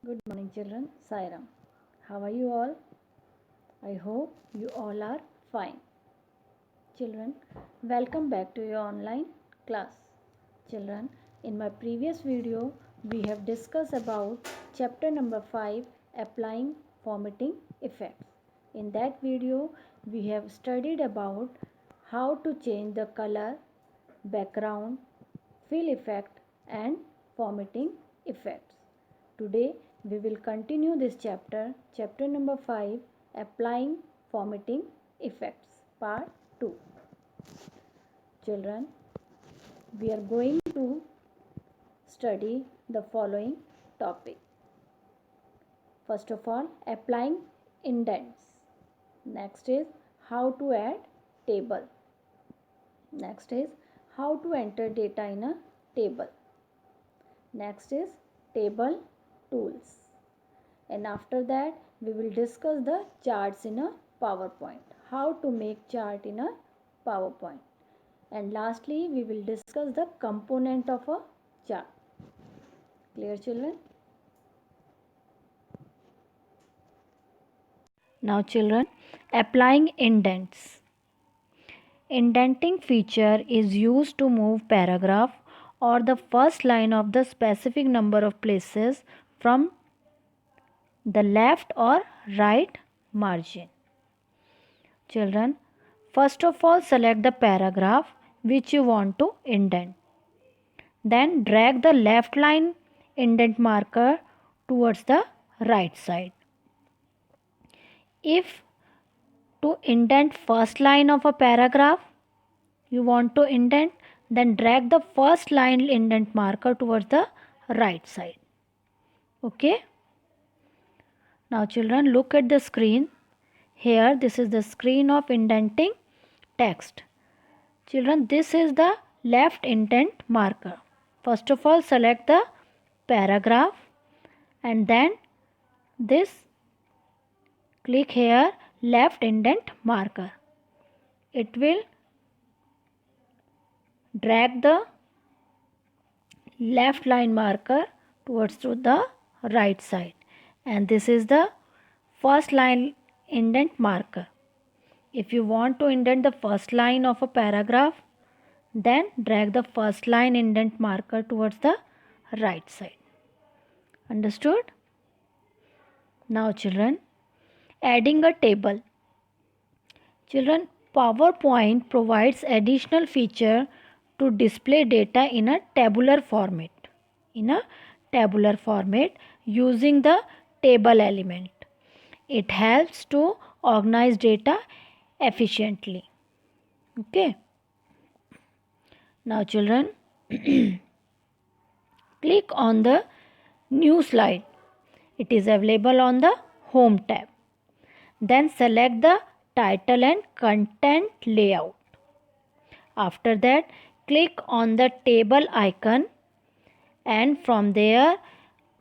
Good morning, children. Sairam. How are you all? I hope you all are fine. Children, welcome back to your online class. Children, in my previous video, we have discussed about chapter number 5, applying formatting effects. In that video, we have studied about how to change the color, background, fill effect and formatting effects. Today we will continue this chapter number 5, applying formatting effects, part 2. Children, we are going to study the following topic. First of all, applying indents. Next is how to add table. Next is how to enter data in a table. Next is table tools. And after that we will discuss the charts in a PowerPoint. How to make chart in a PowerPoint. And lastly we will discuss the component of a chart. Clear, children? Now children, applying indents. Indenting feature is used to move paragraph or the first line of the specific number of places from the left or right margin. Children, first of all select the paragraph which you want to indent. Then drag the left line indent marker towards the right side. If to indent first line of a paragraph you want to indent, then drag the first line indent marker towards the right side. Okay. Now children, look at the screen. Here this is the screen of indenting text. Children, this is the left indent marker. First of all select the paragraph and then this click here left indent marker. It will drag the left line marker towards to the right side, and this is the first line indent marker. If you want to indent the first line of a paragraph, then drag the first line indent marker towards the right side. Understood? Now children, adding a table. Children, PowerPoint provides additional feature to display data in a tabular format. In a tabular format using the table element. It helps to organize data efficiently. Okay. Now children, click on the new slide. It is available on the home tab. Then select the title and content layout. After that, click on the table icon and from there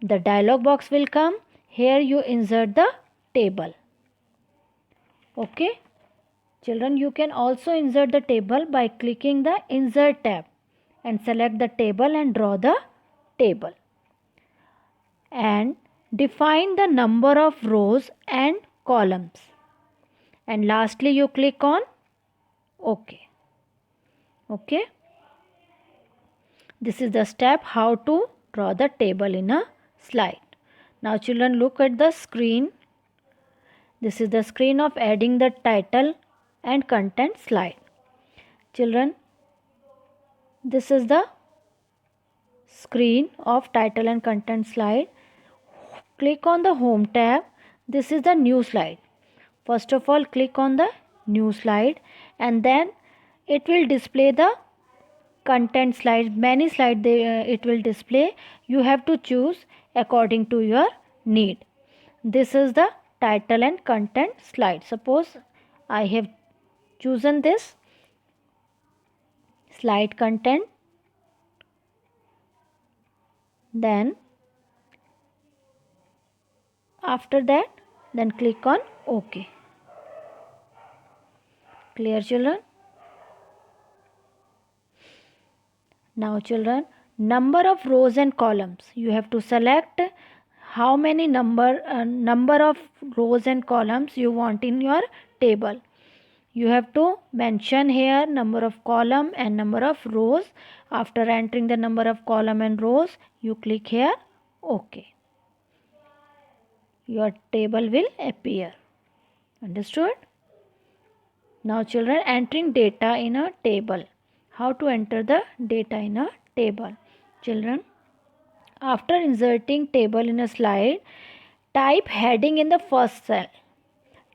the dialog box will come. Here you insert the table. Okay. Children, you can also insert the table by clicking the insert tab and select the table and draw the table. And define the number of rows and columns. And lastly you click on OK. Okay. This is the step how to draw the table in a slide. Now children, look at the screen. This is the screen of adding the title and content slide. Children, this is the screen of title and content slide. Click on the home tab. This is the new slide. First of all click on the new slide and then it will display the content slide. Many slides it will display. You have to choose according to your need. This is the title and content slide. Suppose I have chosen this slide content. Then after that then click on OK. Clear, children? Now children, number of rows and columns. You have to select how many number of rows and columns you want in your table. You have to mention here number of column and number of rows. After entering the number of column and rows, you click here OK. Your table will appear. Understood? Now children, entering data in a table. How to enter the data in a table? Children, after inserting table in a slide, type heading in the first cell.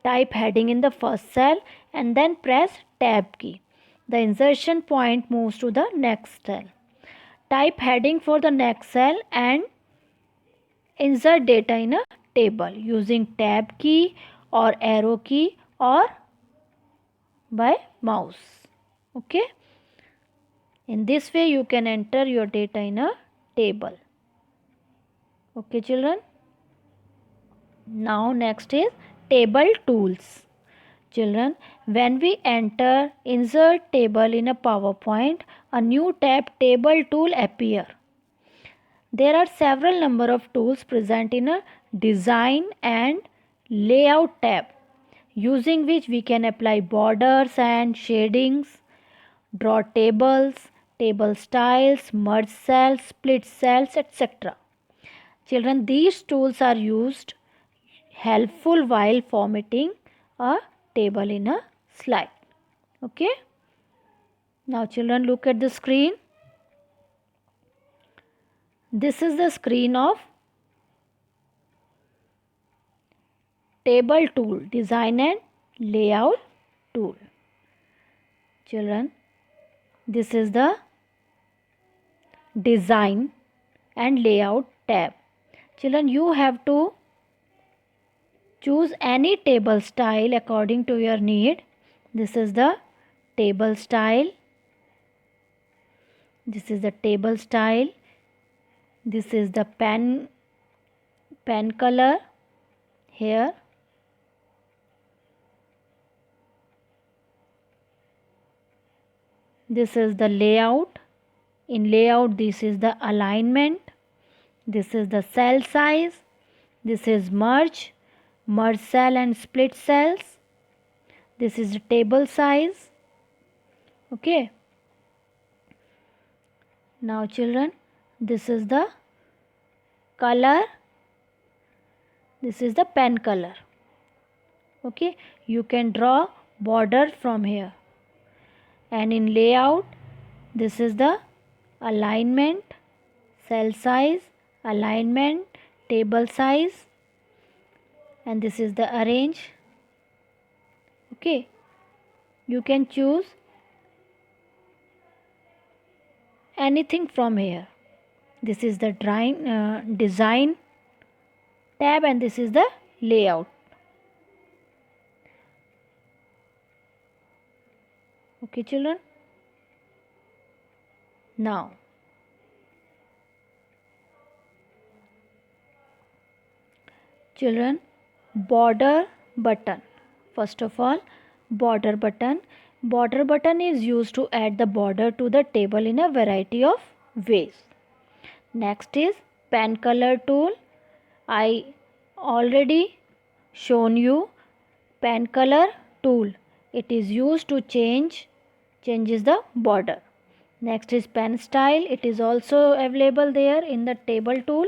Type heading in the first cell and then press tab key. The insertion point moves to the next cell. Type heading for the next cell and insert data in a table using tab key or arrow key or by mouse. Okay. In this way you can enter your data in a table. Okay children. Now next is table tools. Children, when we enter insert table in a PowerPoint, a new tab table tool appear. There are several number of tools present in a design and layout tab, using which we can apply borders and shadings, draw tables, table styles, merge cells, split cells, etc. Children, these tools are used helpful while formatting a table in a slide. Okay. Now children, look at the screen. This is the screen of table tool, design and layout tool. Children, this is the design and layout tab. Children, you have to choose any table style according to your need. This is the table style. This is the table style. This is the pen color here. This is the layout. In layout, this is the alignment. This is the cell size. This is merge cell and split cells. This is the table size. Okay. Now children, this is the color. This is the pen color. Okay. You can draw border from here. And in layout, this is the alignment, cell size, alignment, table size, and this is the arrange. Okay. You can choose anything from here. This is the design tab and this is the layout. Okay children. Now children, border button. First of all, border button. Border button is used to add the border to the table in a variety of ways. Next is pen color tool. I already shown you pen color tool. It is used to changes the border. Next is pen style. It is also available there in the table tool.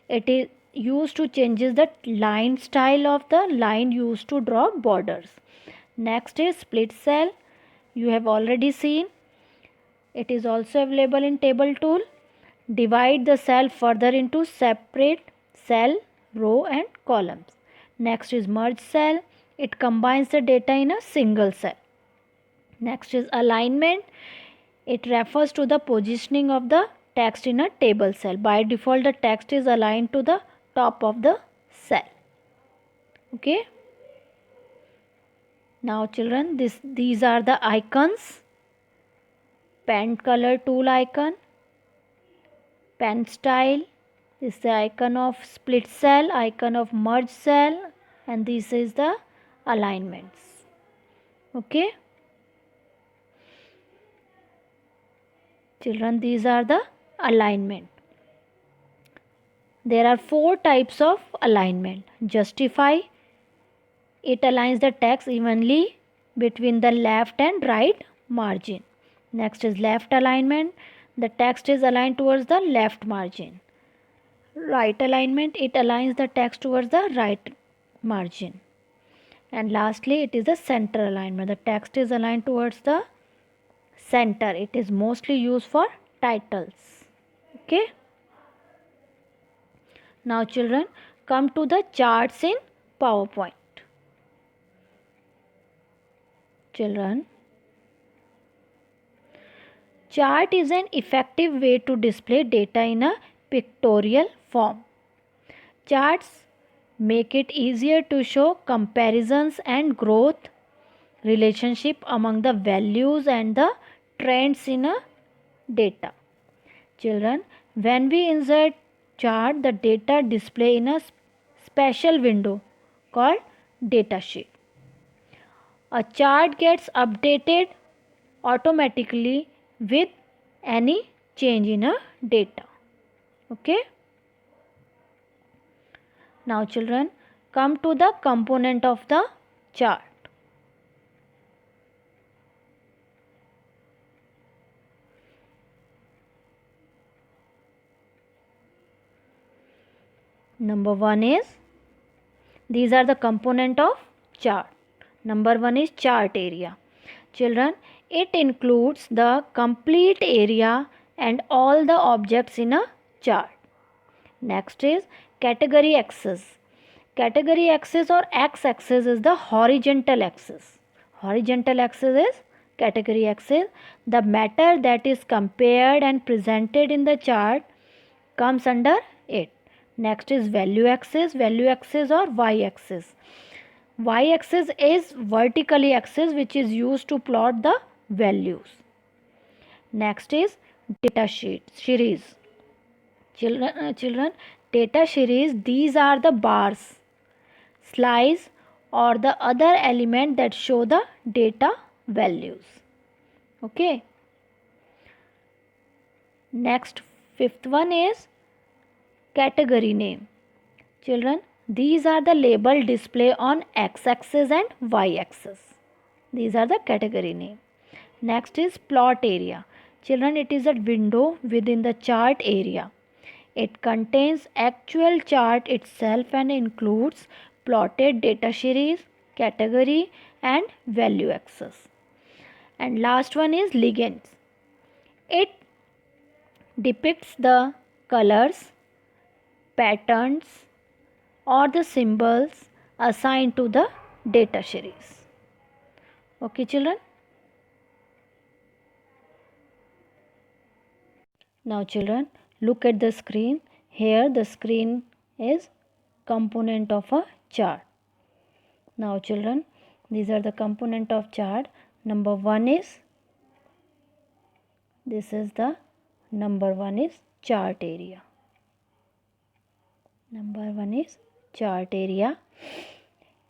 It is used to changes the line style of the line used to draw borders. Next is split cell. You have already seen. It is also available in table tool. Divide the cell further into separate cell, row and columns. Next is merge cell. It combines the data in a single cell. Next is alignment. It refers to the positioning of the text in a table cell. By default, the text is aligned to the top of the cell. Okay. Now children, these are the icons. Pen color tool icon, pen style, this is the icon of split cell, icon of merge cell, and this is the alignments. Okay. Children, these are the alignment. There are 4 types of alignment. Justify, it aligns the text evenly between the left and right margin. Next is left alignment, the text is aligned towards the left margin. Right alignment, it aligns the text towards the right margin. And lastly, it is the center alignment, the text is aligned towards the center. It is mostly used for titles. Okay. Now children, come to the charts in PowerPoint. Children, chart is an effective way to display data in a pictorial form. Charts make it easier to show comparisons and growth relationship among the values and the trends in a data. Children, when we insert chart, the data display in a special window called data sheet. A chart gets updated automatically with any change in a data. Okay. Now children, come to the component of the chart. Number 1 is, these are the component of chart. Number 1 is chart area. Children, it includes the complete area and all the objects in a chart. Next is category axis. Category axis or x-axis is the horizontal axis. Horizontal axis is category axis. The matter that is compared and presented in the chart comes under it. Next is value axis or y-axis. Y-axis is vertically axis which is used to plot the values. Next is data series. Children, data series, these are the bars, slice or the other element that show the data values. Okay. Next, fifth one is category name. Children, these are the label display on x-axis and y-axis. These are the category name. Next is plot area. Children, it is a window within the chart area. It contains actual chart itself and includes plotted data series, category and value axis. And last one is legends. It depicts the colors, patterns or the symbols assigned to the data series. Okay children. Now children, look at the screen. Here the screen is component of a chart. Now children, these are the component of chart. Number 1 is, this is the number 1 is chart area. Number 1 is chart area.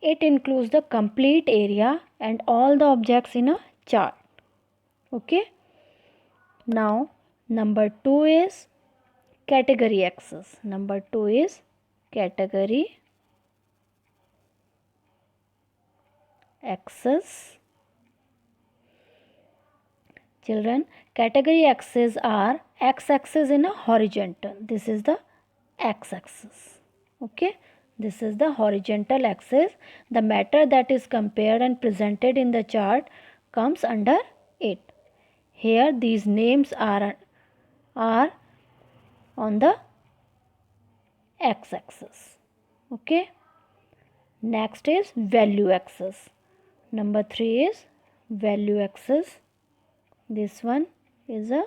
It includes the complete area and all the objects in a chart. Okay. Now number 2 is category axis. Number 2 is category axis. Children, category axes are x-axis in a horizontal. This is the x-axis. Okay. This is the horizontal axis. The matter that is compared and presented in the chart comes under it. Here these names are on the x-axis. Okay. Next is value axis. Number 3 is value axis. This one is a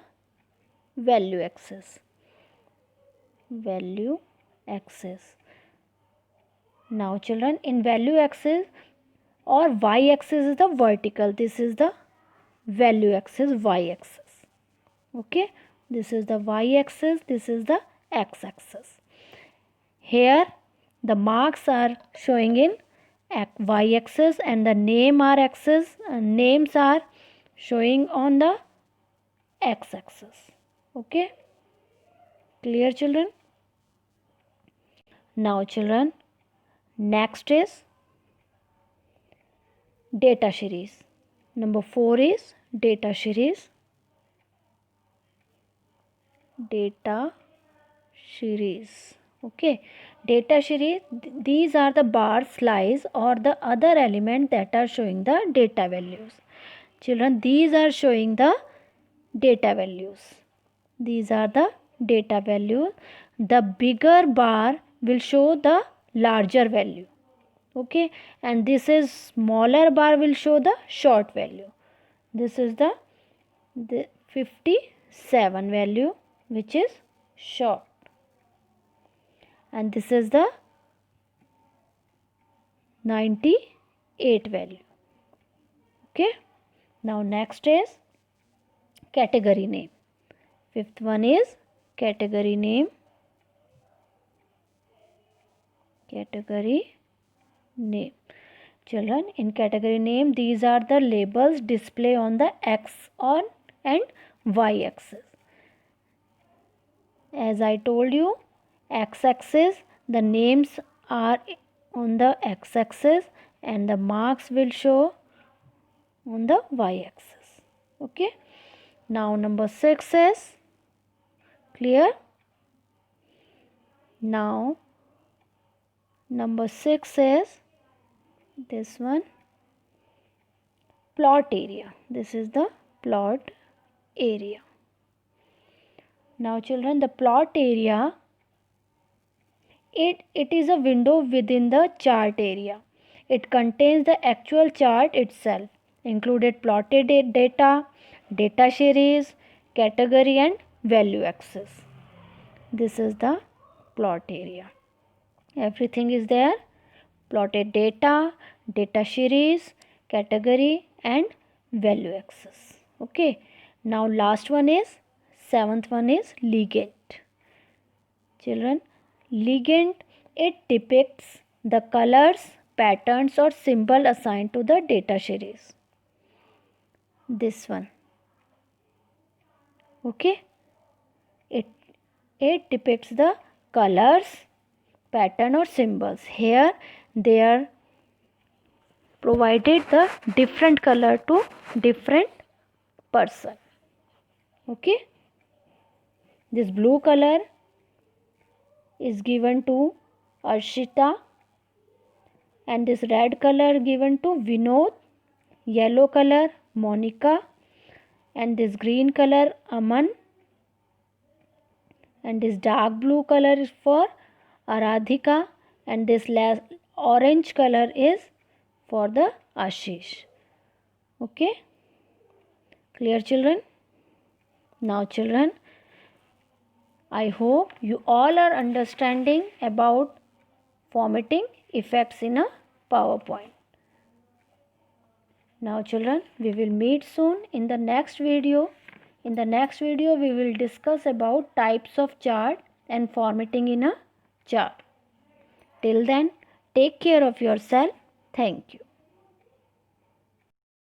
value axis. Value axis. Now children, in value axis or y-axis is the vertical. This is the value axis, y-axis. Okay. This is the y-axis. This is the x-axis. Here the marks are showing in y-axis and the names are showing on the x-axis. Okay. Clear children? Now children, next is data series. Number 4 is data series. Data series. Okay, data series, these are the bar, slice or the other element that are showing the data values. Children, these are showing the data values. These are the data values. The bigger bar will show the larger value. Okay, and this is smaller bar will show the short value. This is the 57 value which is short, and this is the 98 value. Okay, now next is category name. Fifth one is category name. Category name. Children, in category name, these are the labels display on the X on and Y axis. As I told you, X axis, the names are on the X axis and the marks will show on the Y axis. Okay. Now number 6 is clear. Now number 6 is this one, plot area. This is the plot area. Now children, the plot area, it is a window within the chart area. It contains the actual chart itself, included plotted data, data series, category and value axis. This is the plot area. Everything is there. Plotted data, data series, category and value axis. Okay. Now last one is, seventh one is ligand. Children, ligand, it depicts the colors, patterns or symbol assigned to the data series. This one. Okay. It depicts the colors, pattern or symbols. Here they are provided the different color to different person. Okay. This blue color is given to Arshita, and this red color given to Vinod, yellow color Monica, and this green color Aman, and this dark blue color is for Aradhika, and this orange color is for the Ashish. Okay, clear children? Now children, I hope you all are understanding about formatting effects in a PowerPoint. Now children, we will meet soon in the next video. In the next video, we will discuss about types of chart and formatting in a chart. Till then, take care of yourself. Thank you.